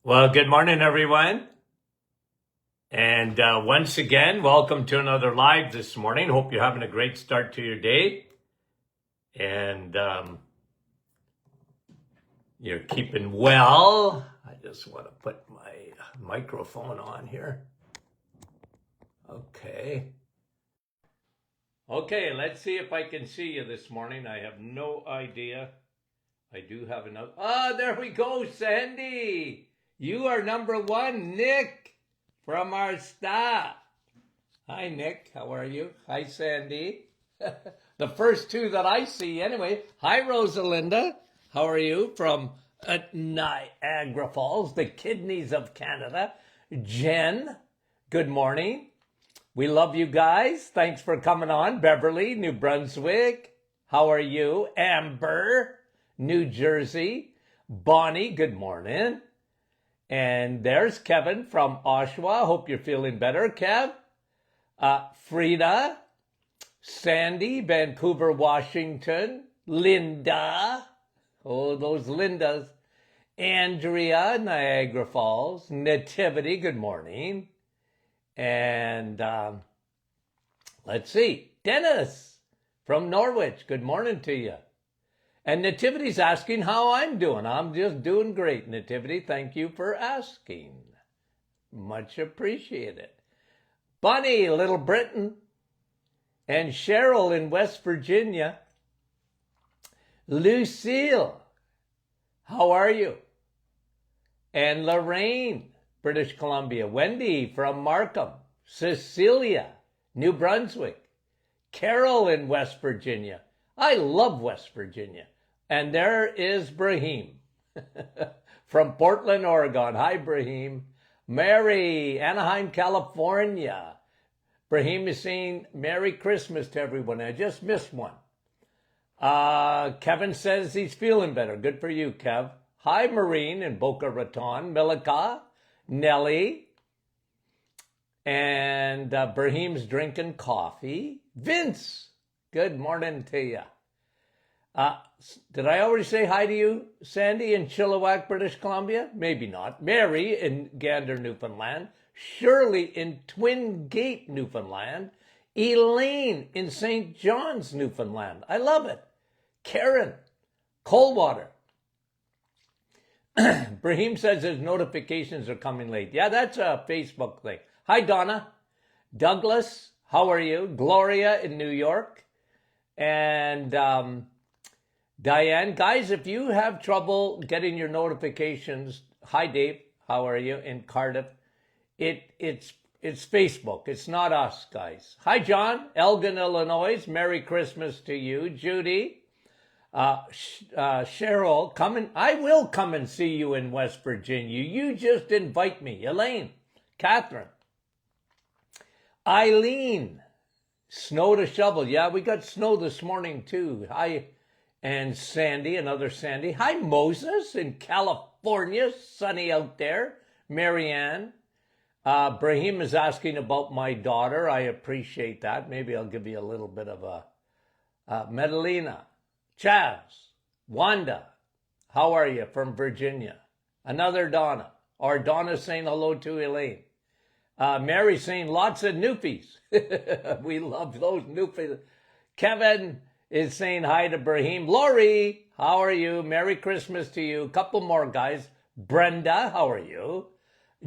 Well, good morning, everyone. And once again, welcome to another live this morning. Hope you're having a great start to your day. And you're keeping well. I just want to put my microphone on here. Okay. Okay, let's see if I can see you this morning. I have no idea. I do have another. Ah, there we go, Sandy. You are number one, Nick, from our staff. Hi, Nick. How are you? Hi, Sandy. The first two that I see, anyway. Hi, Rosalinda. How are you? From Niagara Falls, the kidneys of Canada. Jen, good morning. We love you guys. Thanks for coming on. Beverly, New Brunswick. How are you? Amber, New Jersey. Bonnie, good morning. And there's Kevin from Oshawa. Hope you're feeling better, Kev. Frida, Sandy, Vancouver, Washington. Linda, oh, those Lindas. Andrea, Niagara Falls. Nativity, good morning. And let's see, Dennis from Norwich, good morning to you. And Nativity's asking how I'm doing. I'm just doing great, Nativity. Thank you for asking. Much appreciated. Bunny, Little Britain. And Cheryl in West Virginia. Lucille, how are you? And Lorraine, British Columbia. Wendy from Markham. Cecilia, New Brunswick. Carol in West Virginia. I love West Virginia. And there is Brahim from Portland, Oregon. Hi, Brahim. Mary, Anaheim, California. Brahim is saying Merry Christmas to everyone. I just missed one. Kevin says he's feeling better. Good for you, Kev. Hi, Maureen in Boca Raton. Milika, Nellie. And Brahim's drinking coffee. Vince, good morning to you. Did I already say hi to you, Sandy in Chilliwack, British Columbia? Maybe not. Mary in Gander, Newfoundland. Shirley in Twin Gate, Newfoundland. Elaine in St. John's, Newfoundland. I love it. Karen, Coldwater. Brahim says his notifications are coming late. Yeah, that's a Facebook thing. Hi, Donna. Douglas, how are you? Gloria in New York. And Diane, guys, if you have trouble getting your notifications, hi, Dave. How are you? In Cardiff. It's Facebook. It's not us, guys. Hi, John. Elgin, Illinois. Merry Christmas to you. Judy. Cheryl, I will come and see you in West Virginia. You just invite me. Elaine. Catherine. Eileen. Snow to shovel. Yeah, we got snow this morning, too. Hi. And Sandy, another Sandy. Hi, Moses in California. Sunny out there. Marianne. Brahim is asking about my daughter. I appreciate that. Maybe I'll give you a little bit of a Medellina. Chaz. Wanda. How are you? From Virginia. Another Donna. Or Donna saying hello to Elaine. Mary saying lots of Newfies. We love those Newfies. Kevin is saying hi to Brahim. Lori, how are you? Merry Christmas to you. Couple more guys. Brenda, how are you?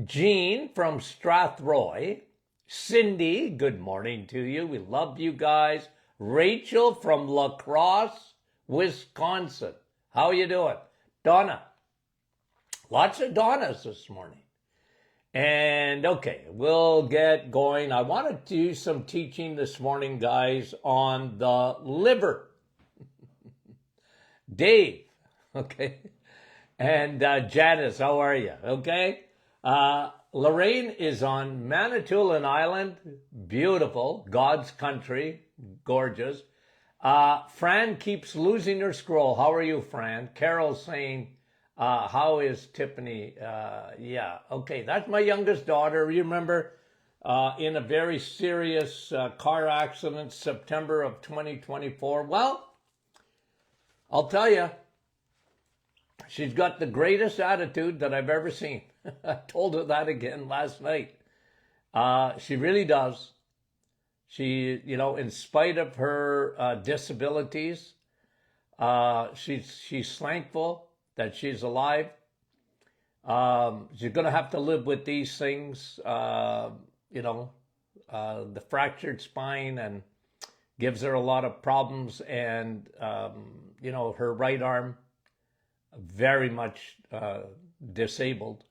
Jean from Strathroy. Cindy, good morning to you. We love you guys. Rachel from La Crosse, Wisconsin. How are you doing? Donna. Lots of Donnas this morning. And okay, we'll get going. I want to do some teaching this morning, guys, on the liver. Dave, okay. And Janice, how are you? Okay. Lorraine is on Manitoulin Island. Beautiful. God's country. Gorgeous. Fran keeps losing her scroll. How are you, Fran? Carol's saying, how is Tiffany? Yeah, okay, that's my youngest daughter. You remember in a very serious car accident, September of 2024. Well, I'll tell you, she's got the greatest attitude that I've ever seen. I told her that again last night. She really does. She, in spite of her disabilities, she's thankful that she's alive. She's going to have to live with these things, the fractured spine, and gives her a lot of problems. And, her right arm, very much disabled.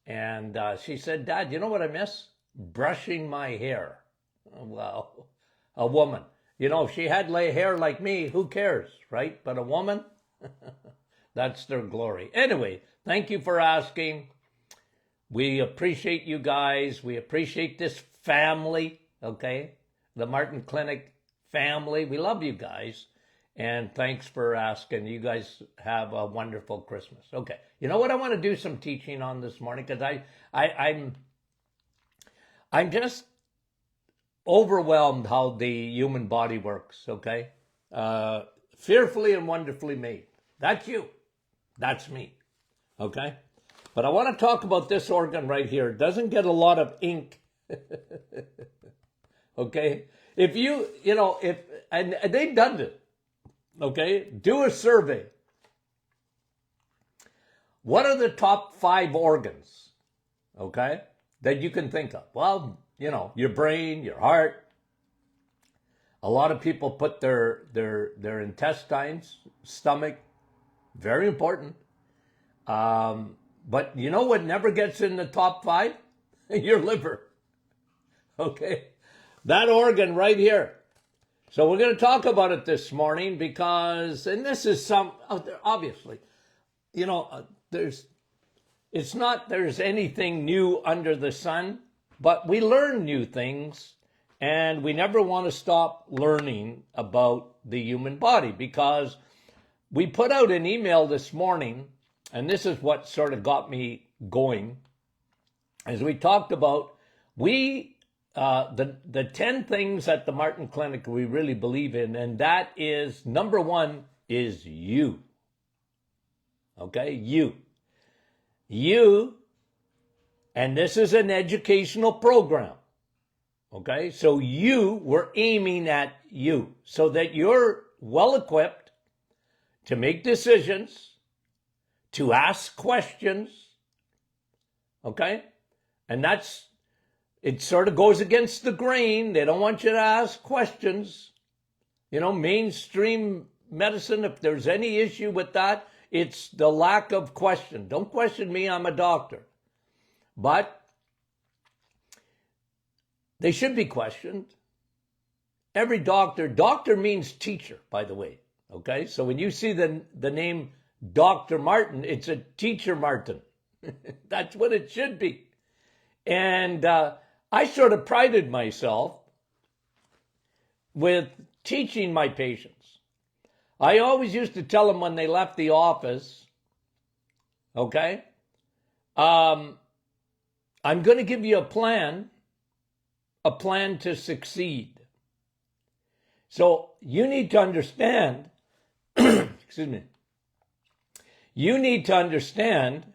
And she said, Dad, you know what I miss? Brushing my hair. Well, a woman. If she had hair like me, who cares, right? But a woman, that's their glory. Anyway, thank you for asking. We appreciate you guys. We appreciate this family, okay? The Martin Clinic family. We love you guys. And thanks for asking. You guys have a wonderful Christmas. Okay. You know what I want to do some teaching on this morning? Because I'm just overwhelmed how the human body works, okay? Fearfully and wonderfully made. That's you. That's me, okay? But I want to talk about this organ right here. It doesn't get a lot of ink, okay? And they've done it, okay? Do a survey. What are the top 5 organs, okay, that you can think of? Well, your brain, your heart. A lot of people put their intestines, stomach, very important. But you know what never gets in the top 5? Your liver. Okay? That organ right here. So we're going to talk about it this morning because, and this is obviously, it's not there's anything new under the sun, but we learn new things, and we never want to stop learning about the human body, because we put out an email this morning, and this is what sort of got me going, as we talked about the 10 things at the Martin Clinic we really believe in, and that is, number 1 is you. Okay, you. And this is an educational program. Okay, so we're aiming at you so that you're well equipped to make decisions, to ask questions. Okay, and it sort of goes against the grain. They don't want you to ask questions. Mainstream medicine, if there's any issue with that, it's the lack of question. Don't question me, I'm a doctor. But they should be questioned. Every doctor means teacher, by the way. Okay, so when you see the name Dr. Martin, it's a teacher Martin. That's what it should be. And I sort of prided myself with teaching my patients. I always used to tell them when they left the office, okay, I'm going to give you a plan to succeed. So you need to understand, excuse me, you need to understand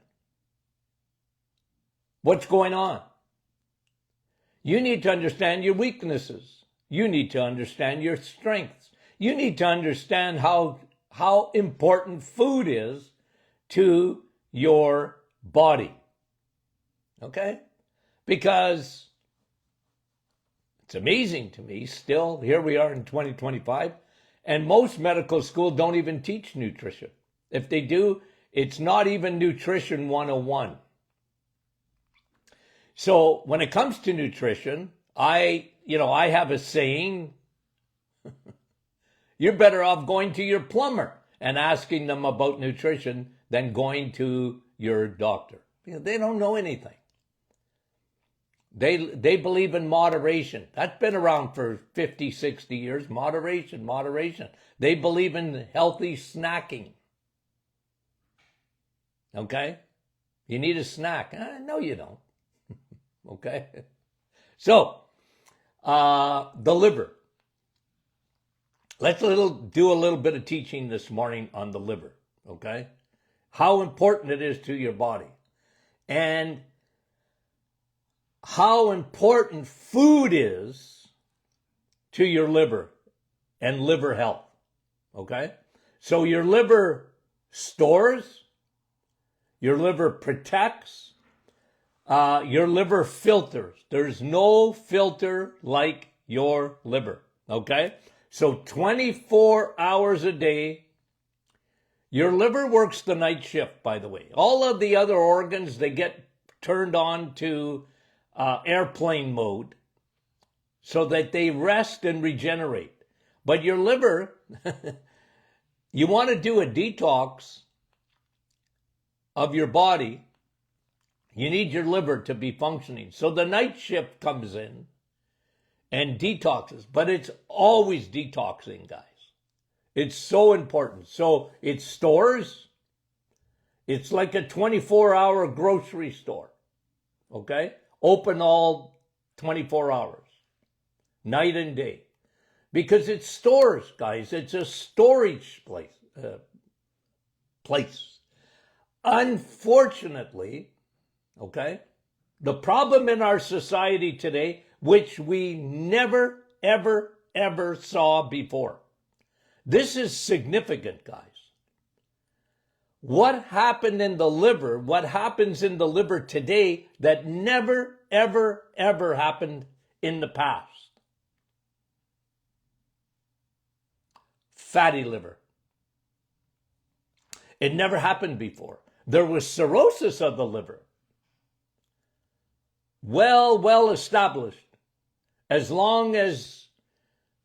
what's going on. You need to understand your weaknesses. You need to understand your strengths. You need to understand how important food is to your body. Okay? Because it's amazing to me still, here we are in 2025, and most medical schools don't even teach nutrition. If they do, it's not even Nutrition 101. So when it comes to nutrition, I have a saying, you're better off going to your plumber and asking them about nutrition than going to your doctor. They don't know anything. They believe in moderation. That's been around for 50, 60 years. Moderation. They believe in healthy snacking. Okay? You need a snack. No, you don't. Okay? So, the liver. Let's do a little bit of teaching this morning on the liver. Okay? how important it is to your body and how important food is to your liver and liver health. Okay? So your liver stores, your liver protects, your liver filters. There's no filter like your liver. Okay? So 24 hours a day, your liver works the night shift, by the way. All of the other organs, they get turned on to airplane mode so that they rest and regenerate. But your liver, you want to do a detox of your body, you need your liver to be functioning. So the night shift comes in and detoxes, but it's always detoxing, guys. It's so important. So it stores. It's like a 24-hour grocery store, okay? Open all 24 hours, night and day. Because it stores, guys. It's a storage place. Unfortunately, okay, the problem in our society today, which we never, ever, ever saw before. This is significant, guys. What happened in the liver, what happens in the liver today that never, ever, ever happened in the past? Fatty liver. It never happened before. There was cirrhosis of the liver. Well established. As long as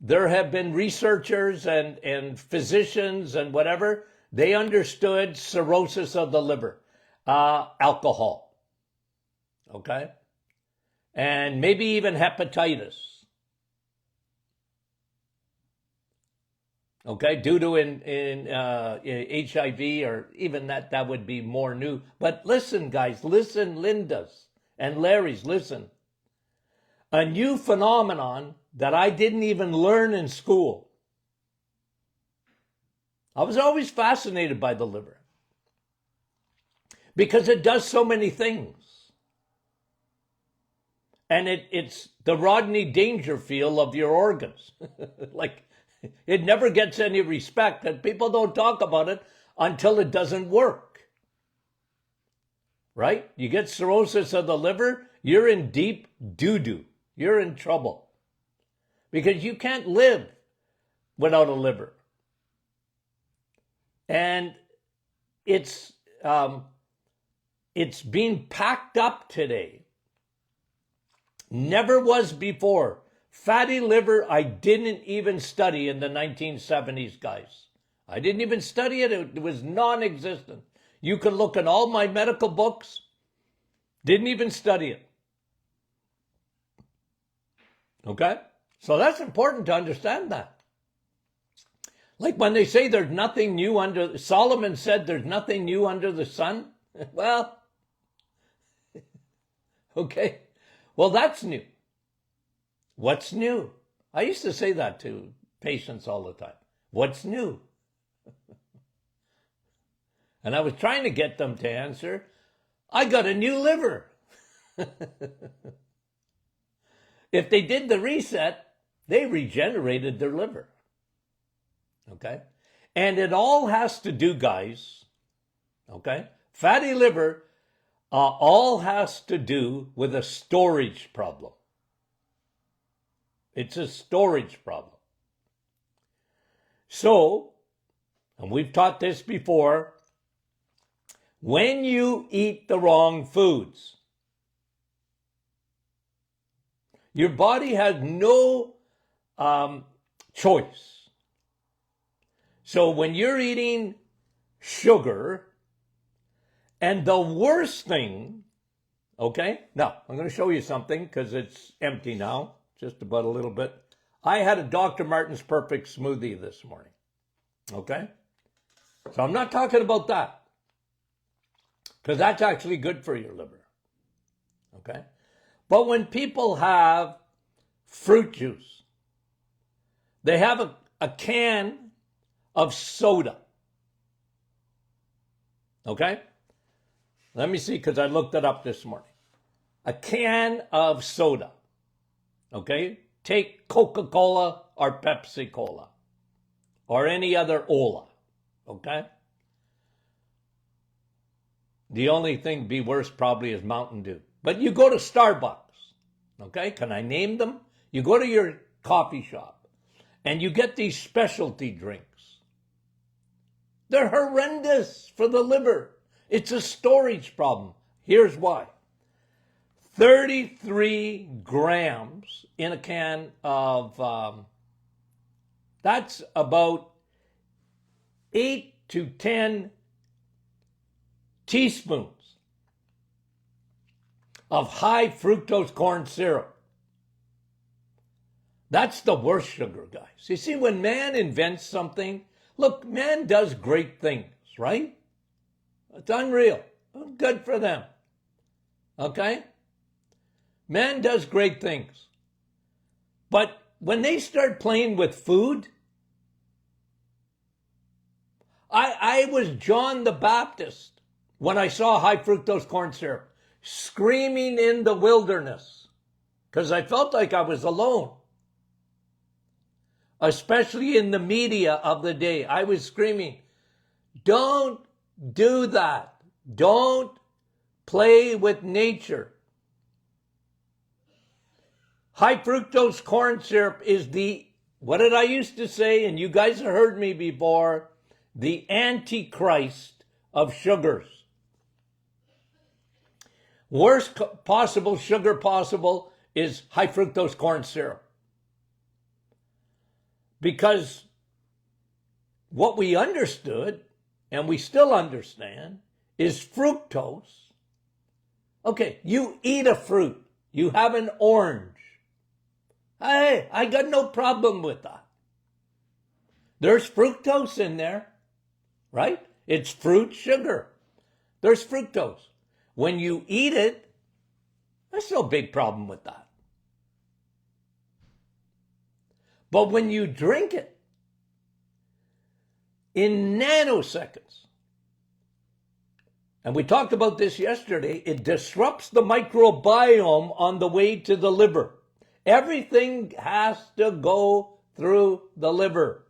there have been researchers and physicians and whatever, they understood cirrhosis of the liver. Alcohol. Okay? And maybe even hepatitis. Okay, due to in HIV or even that would be more new. But listen, guys, listen, Lindas and Larry's, listen. A new phenomenon that I didn't even learn in school. I was always fascinated by the liver because it does so many things. And it's the Rodney Dangerfield of your organs. Like, it never gets any respect, and people don't talk about it until it doesn't work. Right? You get cirrhosis of the liver, you're in deep doo-doo. You're in trouble. Because you can't live without a liver. And it's being packed up today. Never was before. Fatty liver, I didn't even study in the 1970s, guys. I didn't even study it. It was non-existent. You can look in all my medical books. Didn't even study it. Okay? So that's important to understand that. Like when they say there's nothing new under, Solomon said there's nothing new under the sun. Well, okay. Well, that's new. What's new? I used to say that to patients all the time. What's new? And I was trying to get them to answer, I got a new liver. If they did the reset, they regenerated their liver. Okay? And it all has to do, guys, okay? Fatty liver all has to do with a storage problem. It's a storage problem. So, and we've taught this before, when you eat the wrong foods, your body has no choice. So when you're eating sugar, and the worst thing, okay, now I'm going to show you something because it's empty now. Just about a little bit. I had a Dr. Martin's Perfect Smoothie this morning. Okay? So I'm not talking about that. Because that's actually good for your liver. Okay? But when people have fruit juice, they have a can of soda. Okay? Let me see, because I looked it up this morning. A can of soda. Okay? Take Coca-Cola or Pepsi-Cola or any other Ola. Okay? The only thing be worse probably is Mountain Dew. But you go to Starbucks. Okay? Can I name them? You go to your coffee shop and you get these specialty drinks. They're horrendous for the liver. It's a storage problem. Here's why. 33 grams in a can of, that's about 8 to 10 teaspoons of high fructose corn syrup. That's the worst sugar, guys. You see, when man invents something, look, man does great things, right? It's unreal. Good for them. Okay? Man does great things. But when they start playing with food, I was John the Baptist when I saw high fructose corn syrup, screaming in the wilderness because I felt like I was alone. Especially in the media of the day, I was screaming, don't do that. Don't play with nature. High fructose corn syrup is what did I used to say, and you guys have heard me before, the antichrist of sugars. Worst possible sugar possible is high fructose corn syrup. Because what we understood, and we still understand, is fructose. Okay, you eat a fruit. You have an orange. Hey, I got no problem with that. There's fructose in there, right? It's fruit sugar. There's fructose. When you eat it, there's no big problem with that. But when you drink it, in nanoseconds, and we talked about this yesterday, it disrupts the microbiome on the way to the liver. Everything has to go through the liver.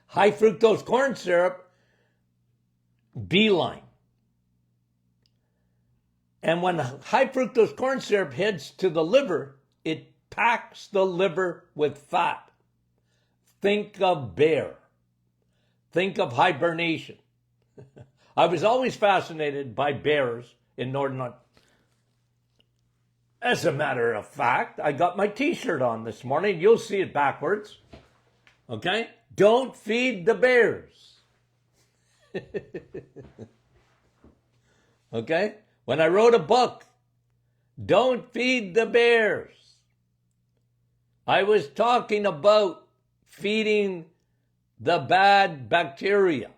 High fructose corn syrup, beeline. And when high fructose corn syrup heads to the liver, it packs the liver with fat. Think of bear. Think of hibernation. I was always fascinated by bears in northern Ontario. As a matter of fact, I got my t-shirt on this morning. You'll see it backwards. Okay? Don't feed the bears. Okay? When I wrote a book, Don't Feed the Bears, I was talking about feeding the bad bacteria,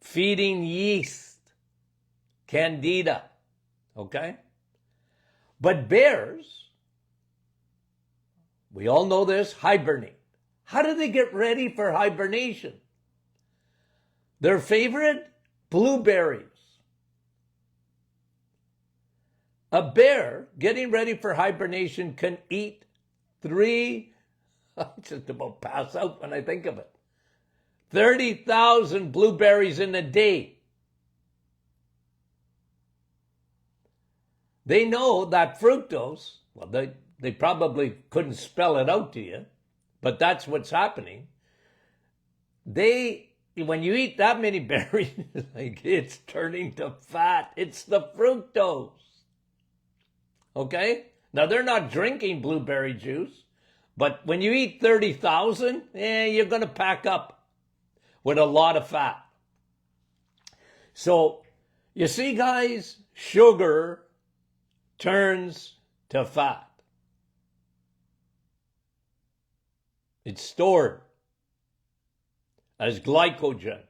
feeding yeast, candida, okay? But bears, we all know this, hibernate. How do they get ready for hibernation? Their favorite? Blueberries. A bear getting ready for hibernation can eat I just about pass out when I think of it. 30,000 blueberries in a day. They know that fructose, well, they probably couldn't spell it out to you, but that's what's happening. When you eat that many berries, like it's turning to fat. It's the fructose. Okay? Now, they're not drinking blueberry juice, but when you eat 30,000, you're going to pack up with a lot of fat. So, you see, guys, sugar turns to fat. It's stored as glycogen.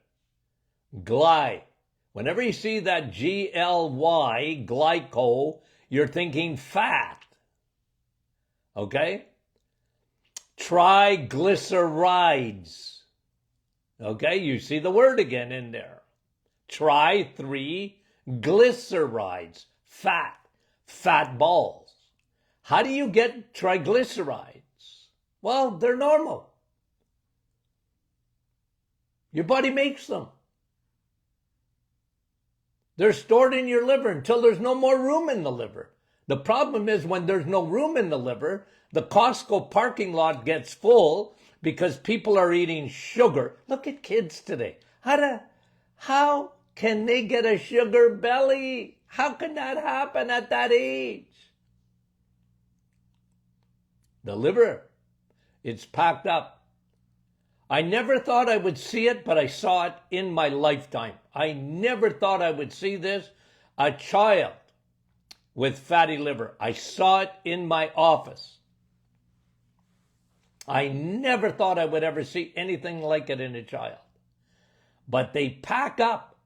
Whenever you see that G-L-Y, glyco, you're thinking fat. Okay? Triglycerides. Okay? You see the word again in there. triglycerides, fat balls. How do you get triglycerides? Well, they're normal. Your body makes them. They're stored in your liver until there's no more room in the liver. The problem is when there's no room in the liver, the Costco parking lot gets full because people are eating sugar. Look at kids today. How can they get a sugar belly? How can that happen at that age? The liver, it's packed up. I never thought I would see it, but I saw it in my lifetime. I never thought I would see this. A child with fatty liver. I saw it in my office. I never thought I would ever see anything like it in a child. But they pack up.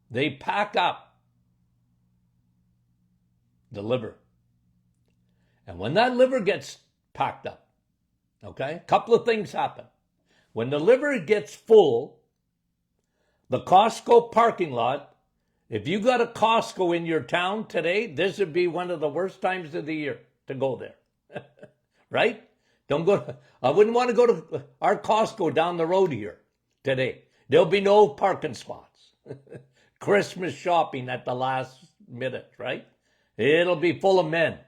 They pack up the liver. And when that liver gets packed up, okay, a couple of things happen. When the liver gets full, the Costco parking lot, if you got a Costco in your town today, this would be one of the worst times of the year to go there. Right? I wouldn't want to go to our Costco down the road here today. There'll be no parking spots. Christmas shopping at the last minute, right? It'll be full of men.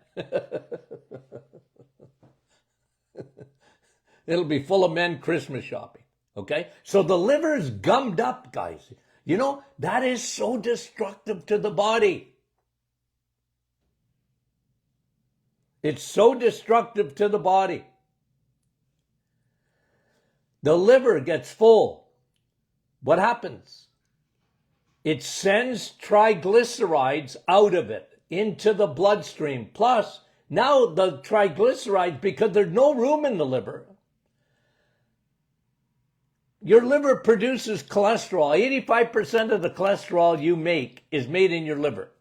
It'll be full of men Christmas shopping, okay? So the liver's gummed up, guys. You know, that is so destructive to the body. It's so destructive to the body. The liver gets full. What happens? It sends triglycerides out of it into the bloodstream. Plus, now the triglycerides, because there's no room in the liver, your liver produces cholesterol. 85% of the cholesterol you make is made in your liver.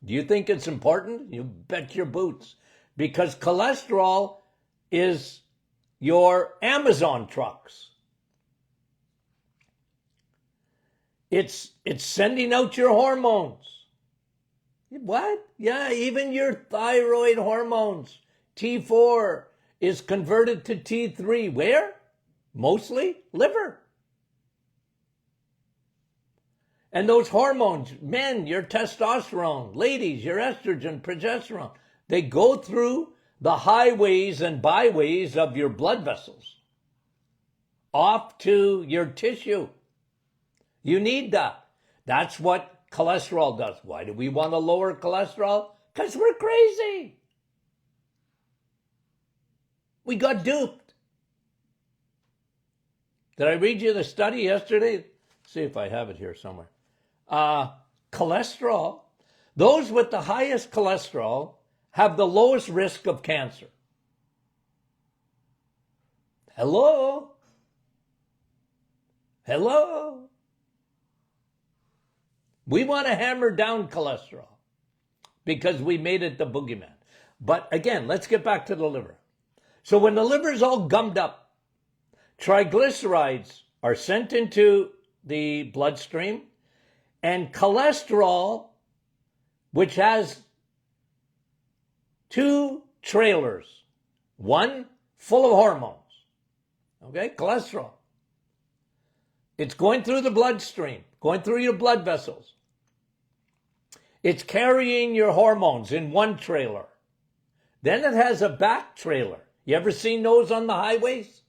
Do you think it's important? You bet your boots. Because cholesterol is your Amazon trucks. It's sending out your hormones. What? Yeah, even your thyroid hormones. T4 is converted to T3. Where? Mostly liver. And those hormones, men, your testosterone, ladies, your estrogen, progesterone, they go through the highways and byways of your blood vessels off to your tissue. You need that. That's what cholesterol does. Why do we want to lower cholesterol? Because we're crazy. We got duped. Did I read you the study yesterday? Let's see if I have it here somewhere. Cholesterol. Those with the highest cholesterol have the lowest risk of cancer. Hello? Hello? We want to hammer down cholesterol because we made it the boogeyman. But again, let's get back to the liver. So when the liver is all gummed up, triglycerides are sent into the bloodstream, and cholesterol, which has two trailers, one full of hormones, okay, cholesterol. It's going through the bloodstream, going through your blood vessels. It's carrying your hormones in one trailer. Then it has a back trailer. You ever seen those on the highways?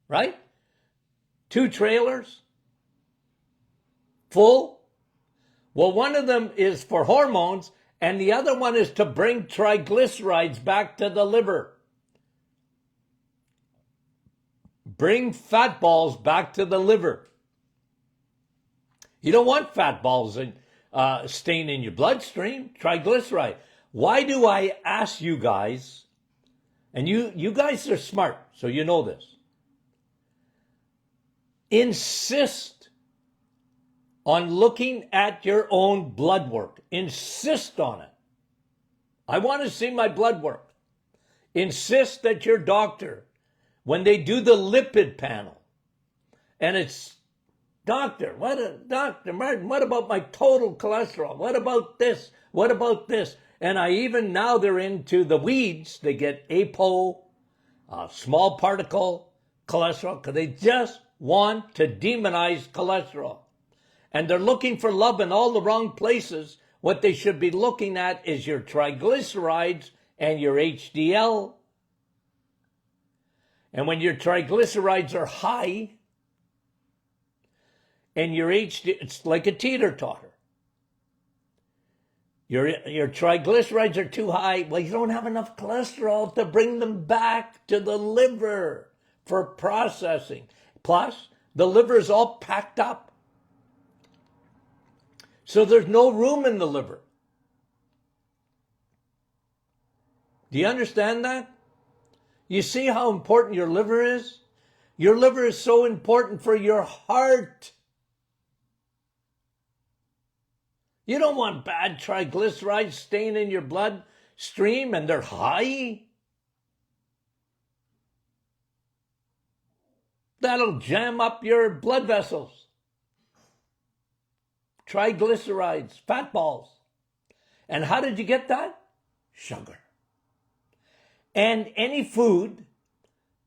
Right? Two trailers. Full. Well, one of them is for hormones, and the other one is to bring triglycerides back to the liver. Bring fat balls back to the liver. You don't want fat balls staying in your bloodstream. Triglyceride. Why do I ask you guys, and you guys are smart, so you know this. Insist on looking at your own blood work. Insist on it. I want to see my blood work. Insist that your doctor, when they do the lipid panel And it's, Doctor Martin, what about my total cholesterol? What about this? What about this? And now they're into the weeds. They get APO, small particle cholesterol, because they just want to demonize cholesterol. And they're looking for love in all the wrong places. What they should be looking at is your triglycerides and your HDL. And when your triglycerides are high, and your it's like a teeter-totter. Your triglycerides are too high. Well, you don't have enough cholesterol to bring them back to the liver for processing. Plus, the liver is all packed up. So there's no room in the liver. Do you understand that? You see how important your liver is? Your liver is so important for your heart. You don't want bad triglycerides staying in your bloodstream and they're high. That'll jam up your blood vessels. Triglycerides, fat balls. And how did you get that? Sugar. And any food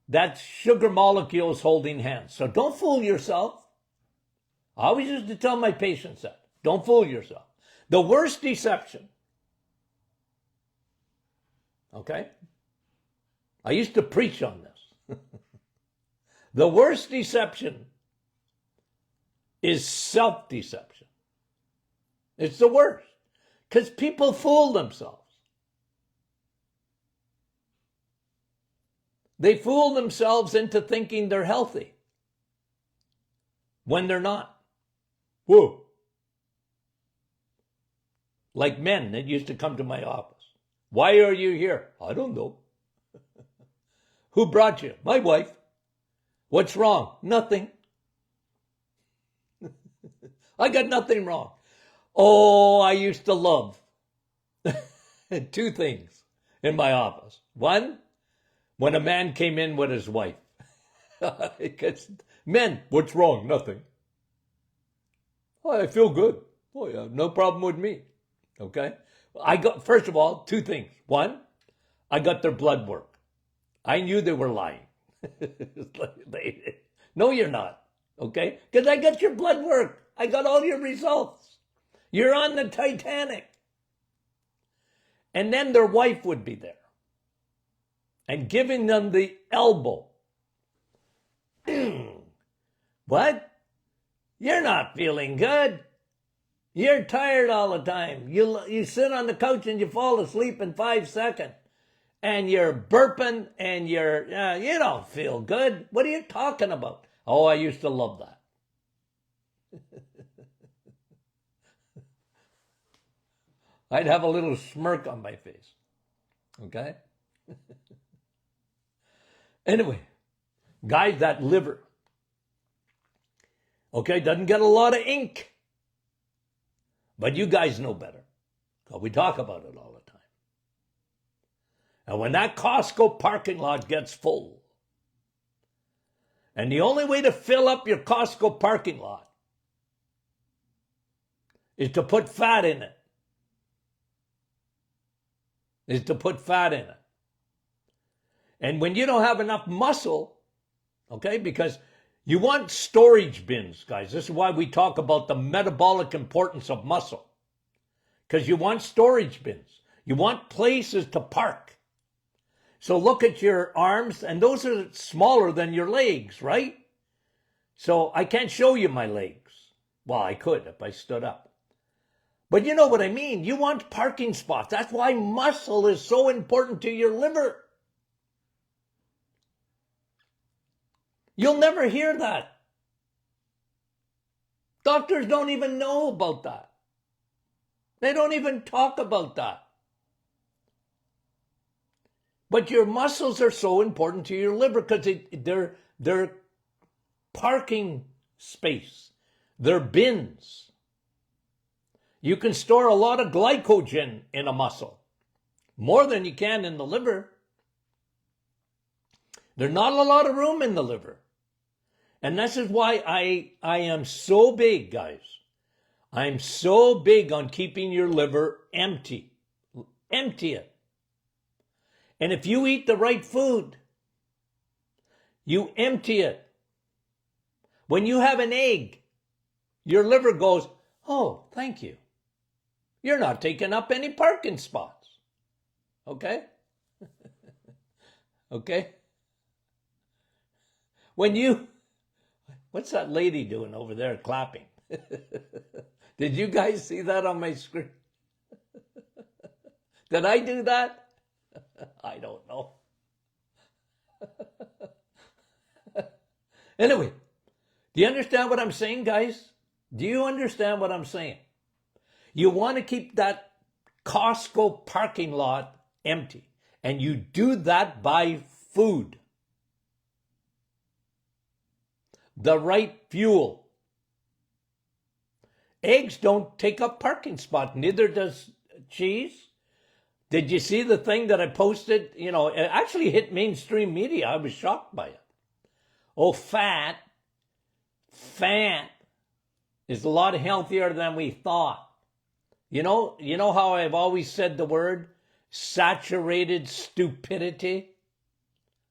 that's sugar molecules holding hands. So don't fool yourself. I always used to tell my patients that. Don't fool yourself. The worst deception, okay? I used to preach on this. The worst deception is self-deception. It's the worst, because people fool themselves. They fool themselves into thinking they're healthy when they're not. Whoa. Like men that used to come to my office. Why are you here? I don't know. Who brought you? My wife. What's wrong? Nothing. I got nothing wrong. Oh, I used to love two things in my office. One, when a man came in with his wife. Because men, what's wrong? Nothing. Oh, I feel good. Oh yeah, no problem with me. Okay? I got, first of all, two things. One, I got their blood work. I knew they were lying. No, you're not. Okay? Because I got your blood work. I got all your results. You're on the Titanic. And then their wife would be there and giving them the elbow. What? You're not feeling good. You're tired all the time. You sit on the couch and you fall asleep in 5 seconds. And you're burping and you don't feel good. What are you talking about? Oh, I used to love that. I'd have a little smirk on my face. Okay? Anyway, guys, that liver, okay, doesn't get a lot of ink. But you guys know better, because we talk about it all the time. And when that Costco parking lot gets full, and the only way to fill up your Costco parking lot is to put fat in it. And when you don't have enough muscle, okay, because you want storage bins, guys. This is why we talk about the metabolic importance of muscle. Because you want storage bins. You want places to park. So look at your arms, and those are smaller than your legs, right? So I can't show you my legs. Well, I could if I stood up. But you know what I mean. You want parking spots. That's why muscle is so important to your liver. You'll never hear that. Doctors don't even know about that. They don't even talk about that. But your muscles are so important to your liver because they're parking space. They're bins. You can store a lot of glycogen in a muscle, more than you can in the liver. There's not a lot of room in the liver. And this is why I am so big, guys. I'm so big on keeping your liver empty. Empty it. And if you eat the right food, you empty it. When you have an egg, your liver goes, oh, thank you. You're not taking up any parking spots. Okay? Okay? What's that lady doing over there clapping? Did you guys see that on my screen? Did I do that? I don't know. Anyway, do you understand what I'm saying, guys? Do you understand what I'm saying? You want to keep that Costco parking lot empty, and you do that by food. The right fuel. Eggs don't take up parking spot, neither does cheese. Did you see the thing that I posted? You know, it actually hit mainstream media. I was shocked by it. Oh, fat is a lot healthier than we thought. You know how I've always said the word saturated stupidity?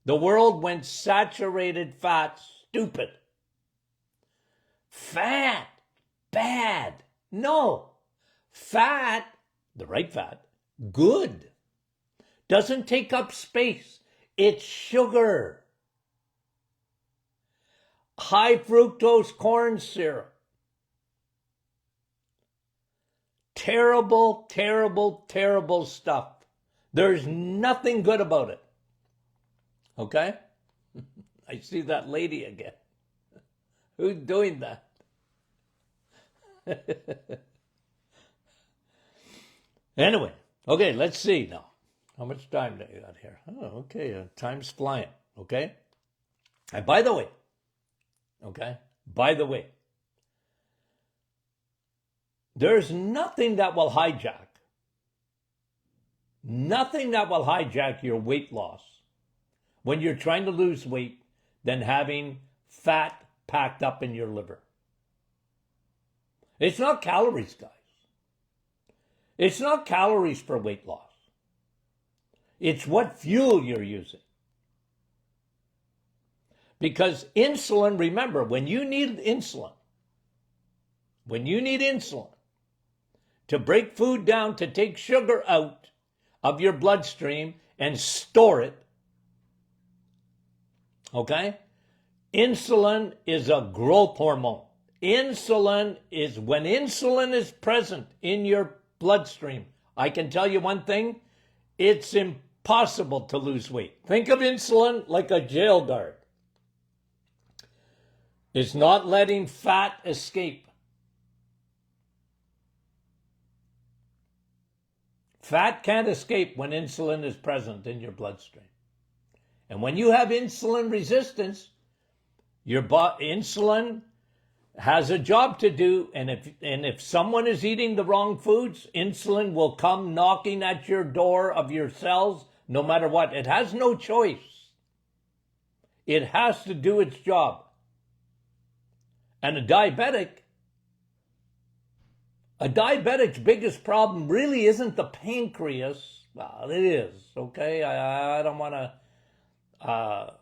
The world went saturated fat stupid. Fat, bad. No. Fat, the right fat, good. Doesn't take up space. It's sugar. High fructose corn syrup. Terrible, terrible, terrible stuff. There's nothing good about it. Okay? I see that lady again. Who's doing that? Anyway, okay, let's see now. How much time do I got here? Oh, okay, time's flying, okay? And by the way, there's nothing that will hijack your weight loss when you're trying to lose weight than having fat packed up in your liver. It's not calories, guys. It's not calories for weight loss. It's what fuel you're using. Because insulin, remember, when you need insulin to break food down, to take sugar out of your bloodstream and store it, okay? Insulin is a growth hormone. Insulin is, when insulin is present in your bloodstream, I can tell you one thing, it's impossible to lose weight. Think of insulin like a jail guard. It's not letting fat escape. Fat can't escape when insulin is present in your bloodstream. And when you have insulin resistance, your insulin has a job to do, and if someone is eating the wrong foods, insulin will come knocking at your door of your cells no matter what. It has no choice. It has to do its job. And a diabetic's biggest problem really isn't the pancreas. Well, it is, okay? I don't want to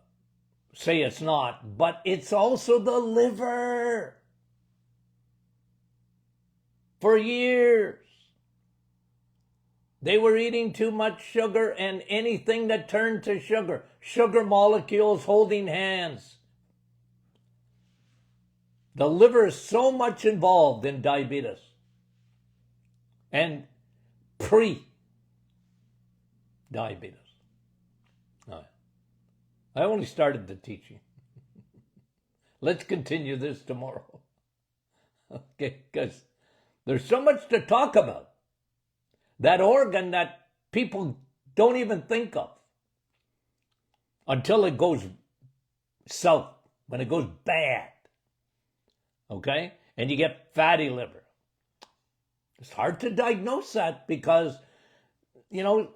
say it's not, but it's also the liver. For years, they were eating too much sugar and anything that turned to sugar. Sugar molecules holding hands. The liver is so much involved in diabetes and pre-diabetes. Oh, I only started the teaching. Let's continue this tomorrow. Okay, because there's so much to talk about. That organ that people don't even think of until it goes south, when it goes bad. Okay? And you get fatty liver. It's hard to diagnose that because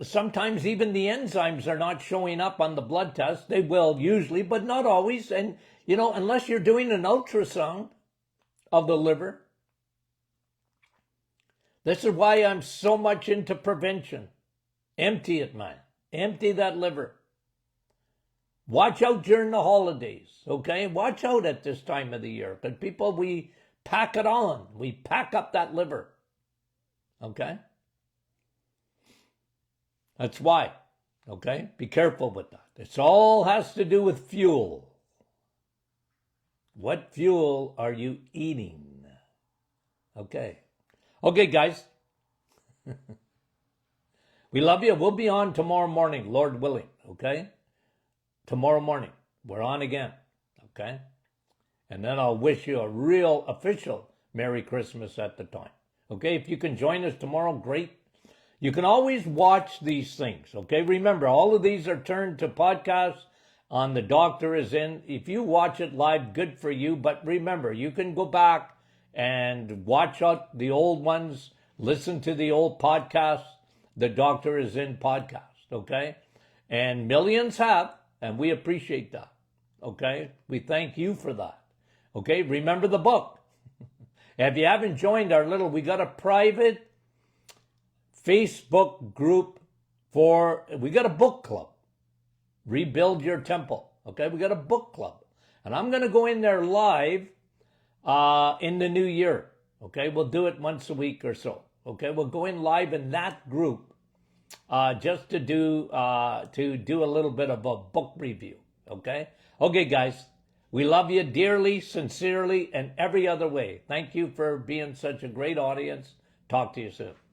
sometimes even the enzymes are not showing up on the blood test. They will usually, but not always. And, unless you're doing an ultrasound of the liver. This is why I'm so much into prevention. Empty it, man. Empty that liver. Watch out during the holidays, okay? Watch out at this time of the year. Because people, we pack it on. We pack up that liver, okay? That's why, okay? Be careful with that. It all has to do with fuel. What fuel are you eating? Okay. Okay, guys. We love you. We'll be on tomorrow morning, Lord willing, okay? Tomorrow morning, we're on again, okay? And then I'll wish you a real official Merry Christmas at the time, okay? If you can join us tomorrow, great. You can always watch these things, okay? Remember, all of these are turned to podcasts on The Doctor Is In. If you watch it live, good for you. But remember, you can go back and watch out the old ones, listen to the old podcasts, The Doctor Is In podcast, okay? And millions have. And we appreciate that, okay? We thank you for that, okay? Remember the book. If you haven't joined we got a private Facebook group we got a book club. Rebuild Your Temple, okay? We got a book club. And I'm going to go in there live in the new year, okay? We'll do it once a week or so, okay? We'll go in live in that group. Just to do a little bit of a book review, okay? Okay, guys, we love you dearly, sincerely, and every other way. Thank you for being such a great audience. Talk to you soon.